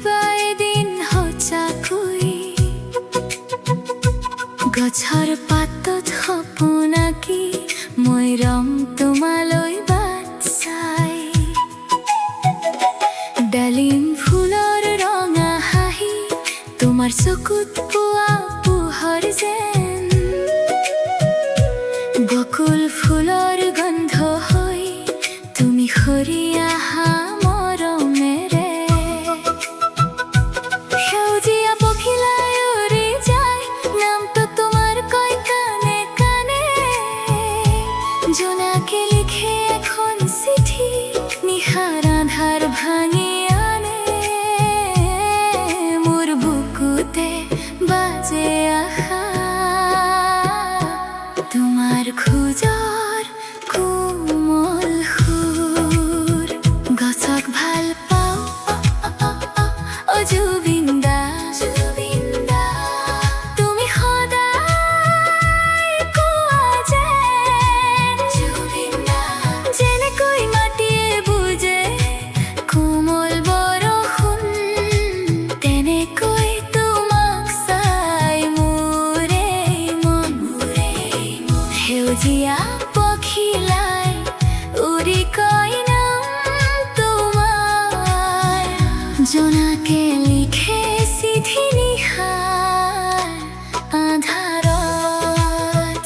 কিবা এদিন সঁচাকৈ গছৰ পাতত সপোনাকি মই ৰম তোমালৈ বাট চাই। ডালিম ফুলৰ ৰঙা হাঁহি তোমাৰ চকুত পোৱা পোহৰ যেন, বকুল ফুলৰ গন্ধ হৈ তুমি সৰি আহা মৰমেৰে। সেউজীয়া পখিলাই উৰি যায়, নামটো তোমাৰ কয় কানে কানে। জোনাকে লিখে এখন চিঠি, নিশাৰ আধাৰ ভাঙি আনে। মোৰ বুকুতে বাজে আশা তোমাৰ খোজৰ কোমল সুৰ। গছক ভাল পাওঁ অ জুবিন দা, তুমি সদায় কোৱা যেন যেনেকৈ মাটিয়ে বুজে কোমল বৰষুণ, তেনেকৈ তোমাক চাই মোৰে মন। সেউজীয়া পখিলাই উৰি কয় নাম তোমাৰ, জোনাকে লিখে চিঠি নিশাৰ আধাৰত।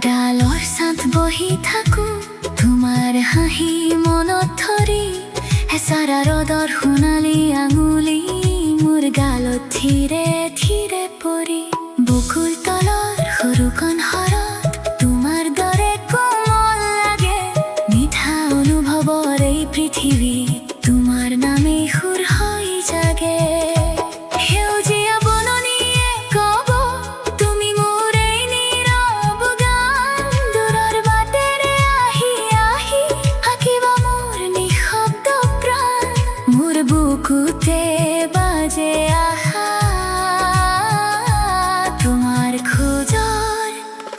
ডালৰ ছাঁত বহি থাকো তোমাৰ হাঁহি মনত ধৰি, হেঁচাৰা ৰ'দৰ সোণালী আঙুলি মোৰ গালত ধীৰে ধীৰে পৰি। বুকুৰ তলৰ সৰু কণহৰত তোমাৰ দৰে কোমল লাগে, মিঠা অনুভৱৰ এই পৃথিৱীত তোমাৰ নামেই সুৰ হৈ জাগে। সেউজীয়া বননিয়ে ক'ব তুমি মোৰ এই নীৰৱ গান, দূৰৰ বাটেৰে আহি আহি আঁকিবা মোৰ নিঃশব্দ প্ৰাণ। মোৰ বুকুতে বাজে আশা তোমাৰ খোজৰ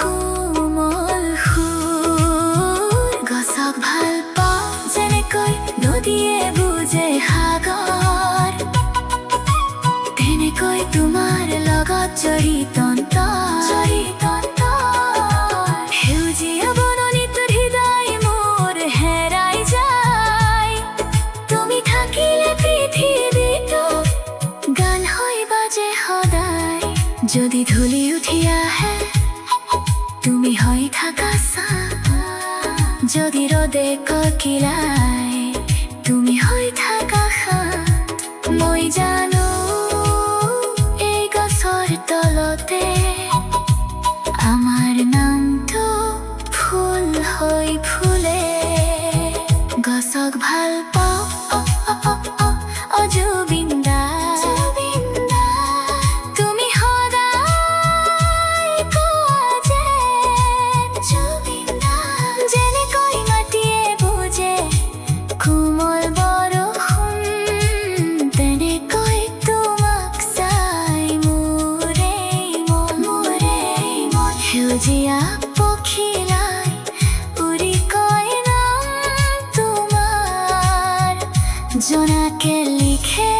কোমল সুৰ। গছক ভাল পাওঁ যেনেকৈ নদীয়ে বুজে সাগৰ, তেনেকৈ তোমাৰ লগত জড়িত সেউজীয়া বননিত হৃদয় মোৰ হেৰাই যায়। তুমি থাকিলে পৃথিৱীটো গান হৈ বাজে সদায়। যদি ধূলি উঠি আহে তুমি হৈ থাকা ছাঁ, যদি ৰ'দে ককিলাই তুমি হৈ থাকা হাত। মই জানো এই গছৰ তলতে আমাৰ নামটো ফুল হৈ ফুলে। গছক ভাল পাওঁ অ জুবিন দা, তুমি সদায় কোৱা যেন যেনেকৈ মাটিয়ে বুজে কোমল বৰষুণ, তেনেকৈ তোমাক চাই মোৰে মন। সেউজীয়া পখিলাই উৰি কয় নাম তোমাৰ, জোনাকে লিখে